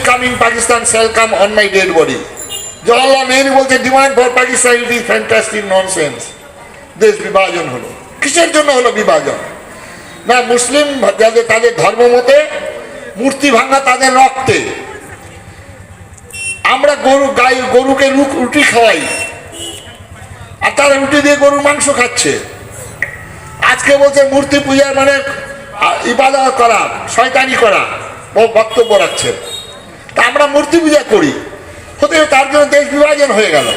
Coming Pakistan shall come on my dead body। Jawaharlal Nehru বলছে demand for Pakistan it is fantastic nonsense. দেশ বিভাজন হলো, কিসের জন্য হলো বিভাজন? না, মুসলিম যাদের তাদের ধর্ম মতে মূর্তি ভাঙা তাদের রক্তে। আমরা গরুকে রুটি খাওয়াই, আর তারা রুটি দিয়ে গরুর মাংস খাচ্ছে। আজকে বলছে মূর্তি পূজার মানে ইবাদত করা, শয়তানি করা, ও বক্তব্য রাখছে। তা আমরা মূর্তি পূজা করি, হতে তার জন্য দেশ বিভাজন হয়ে গেল।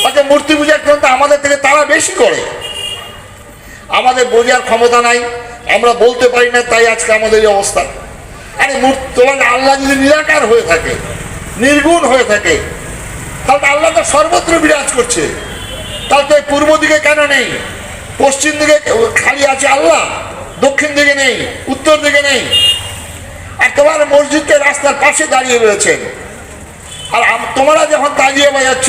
আচ্ছা, মূর্তি পূজার জন্য আমাদের থেকে তারা বেশি করে। আমাদের বোঝার ক্ষমতা নাই, আমরা বলতে পারি না, তাই আজকে আমাদের এই অবস্থা। আরে তোমার আল্লাহ যদি নিরাকার হয়ে থাকে, নির্গুণ হয়ে থাকে, তাহলে আল্লাহ তো সর্বত্র বিরাজ করছে। তাহলে তো পূর্ব দিকে কেন নেই? পশ্চিম দিকে খালি আছে আল্লাহ, দক্ষিণ দিকে নেই, উত্তর দিকে নেই। আর তোমার মসজিদকে রাস্তার পাশে দাঁড়িয়ে রয়েছেন। আর তোমরা যখন তাজিয়া বাজাচ্ছ,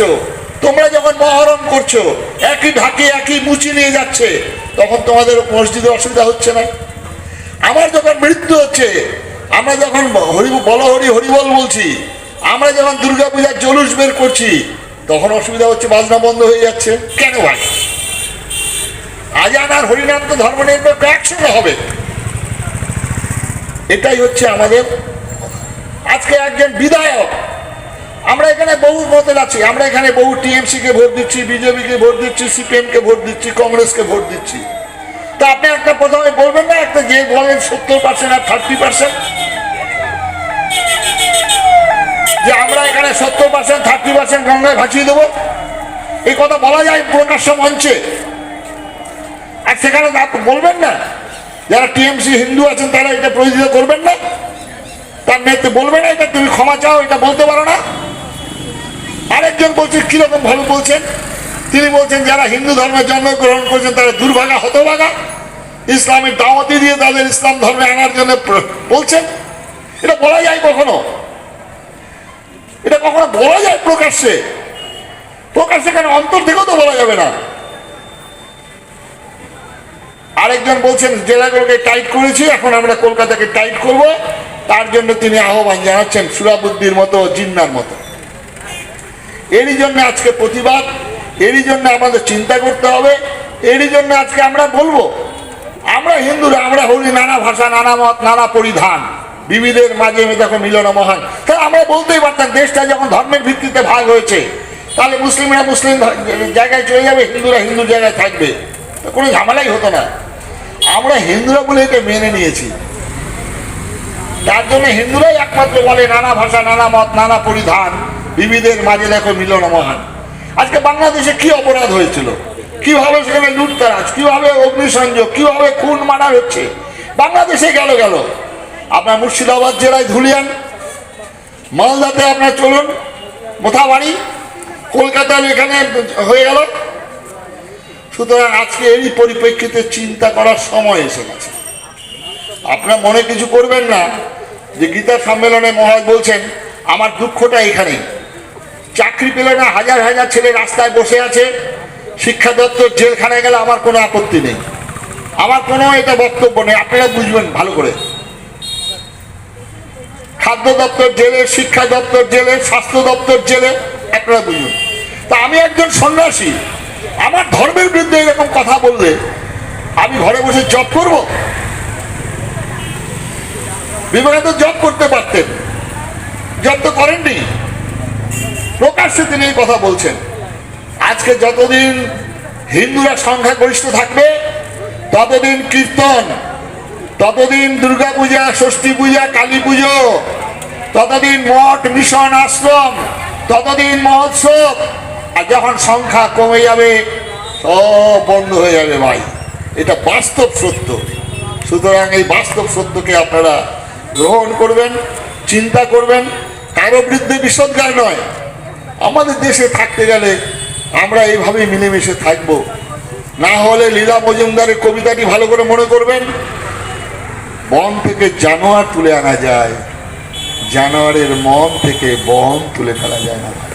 তোমরা যখন মহরম করছো, একই ঢাকি একই মুচি নিয়ে যাচ্ছে, তখন তোমাদের মসজিদে অসুবিধা হচ্ছে না? আমার যখন মৃত্যু হচ্ছে, আমরা যখন হরিবল বলছি, আমরা যখন দুর্গা পূজার জলুস বের করছি, তখন অসুবিধা হচ্ছে, বাজনা বন্ধ হয়ে যাচ্ছে। কেন ভাই? আজান আর হরিনাম তো ধর্মনিরপেক্ষ একসঙ্গে হবে। এটাই হচ্ছে আমাদের। আজকে একজন বিধায়ক, আমরা এখানে বহু মতে আছি, আমরা এখানে বহু টিএমসি কে ভোট দিচ্ছি, বিজেপিকে ভোট দিচ্ছি, সিপিএম কে ভোট দিচ্ছি, কংগ্রেসকে ভোট দিচ্ছি। তা আপনি একটা প্রথমে বলবেন না, একটা যে বলেন 70% আর 30%, যে আমরা এখানে 70% 30% গঙ্গায় ভাসিয়ে দেবো, এই কথা বলা যায় প্রকাশ্য মঞ্চে? আর সেখানে বলবেন না যারা টিএমসি হিন্দু আছেন তারা এটা প্রতিনিধিত্ব করবেন না? তার নেতৃত্বে বলবেন না এটা তুমি ক্ষমা চাও, এটা বলতে পারো না? আরেকজন বলছেন, কিরকম ভাবে বলছেন, তিনি বলছেন যারা হিন্দু ধর্মে জন্মগ্রহণ করেছেন তারা দুর্ভাগা, হতভাগা, ইসলামের দাওয়াতি দিয়ে তাদের ইসলাম ধর্মে আনার জন্য বলছেন। এটা বলা যায় কখনো? এটা কখনো বলা যায় প্রকাশ্যে? প্রকাশ্যে কেন, অন্তর থেকেও তো বলা যাবে না। আরেকজন বলছেন জেলাগুলোকে টাইট করেছি, এখন আমরা কলকাতাকে টাইট করব, তার জন্য তিনি আহ্বান জানাচ্ছেন সুরাবুদ্দির মতো, জিন্নার মতো। এরই জন্য আজকে প্রতিবাদ, এরই জন্য আমাদের চিন্তা করতে হবে, এরই জন্য আজকে আমরা বলবো আমরা হিন্দুরা, আমরা হলি নানা ভাষা, নানা মত, নানা পরিধান, বিবিধের মাঝে দেখো মিলন মহান। তাহলে আমরা বলতেই পারতাম দেশটা যখন ধর্মের ভিত্তিতে ভাগ হয়েছে, তাহলে মুসলিমরা মুসলিম জায়গায় চলে যাবে, হিন্দুরা হিন্দু জায়গায় থাকবে, কোনো ঝামেলাই হতো না। আমরা হিন্দুরা বলে এটা মেনে নিয়েছি, তার জন্য হিন্দুরাই একমাত্র বলে নানা ভাষা, নানা মত, নানা পরিধান, বিবিধের মাঝে দেখো মিলন মহান। আজকে বাংলাদেশে কি অপরাধ হয়েছিল, কিভাবে সেখানে লুটতরাজ, কিভাবে অগ্নিসংযোগ, কিভাবে খুন মারা হচ্ছে, বাংলাদেশে গেল। আপনার মুর্শিদাবাদ জেলায় ধুলিয়ান, মালদাতে আপনার চলুন মোথাবাড়ি, কলকাতার এখানে হয়ে গেল। সুতরাং আজকে এই পরিপ্রেক্ষিতে চিন্তা করার সময় এসে গেছে। আপনারা মনে কিছু করবেন না যে গীতা সম্মেলনে মহারাজ বলছেন আমার দুঃখটা এখানে, চাকরি পেলে না হাজার হাজার ছেলে রাস্তায় বসে আছে, শিক্ষা দপ্তর জেলখানায় গেলে আমার কোনো আপত্তি নেই, আমার কোনো এটা বক্তব্য নেই। আপনারা বুঝবেন ভালো করে, খাদ্য দপ্তর জেলে, শিক্ষা দপ্তর জেলে, স্বাস্থ্য দপ্তর জেলে, আপনারা বুঝবেন। তা আমি একজন সন্ন্যাসী, আমার ধর্মের বিরুদ্ধে এরকম কথা বললে আমি ঘরে বসে জব করব? বিবেকানন্দ জব করতে পারতেন, জব তো করেননি, প্রকাশ্যে তিনি এই কথা বলছেন। আজকে যতদিন হিন্দুরা সংখ্যাগরিষ্ঠ থাকবে, ততদিন কীর্তন, ততদিন দুর্গা পূজা, ষষ্ঠী পূজা, কালী পুজো, ততদিন মঠ, মিশন, আশ্রম, ততদিন মহোৎসব। আর যখন সংখ্যা কমে যাবে সব বন্ধ হয়ে যাবে ভাই, এটা বাস্তব সত্য। সুতরাং এই বাস্তব সত্যকে আপনারা গ্রহণ করবেন, চিন্তা করবেন, কারো বিরুদ্ধে বিষোদ্গার নয়। আমাদের দেশে থাকতে গেলে আমরা এইভাবেই মিলেমিশে থাকবো। না হলে লীলা মজুমদারের কবিতাটি ভালো করে মনে করবেন, বন থেকে জানোয়ার তুলে আনা যায়, জানোয়ারের মন থেকে বন তুলে ফেলা যায় না ভাই।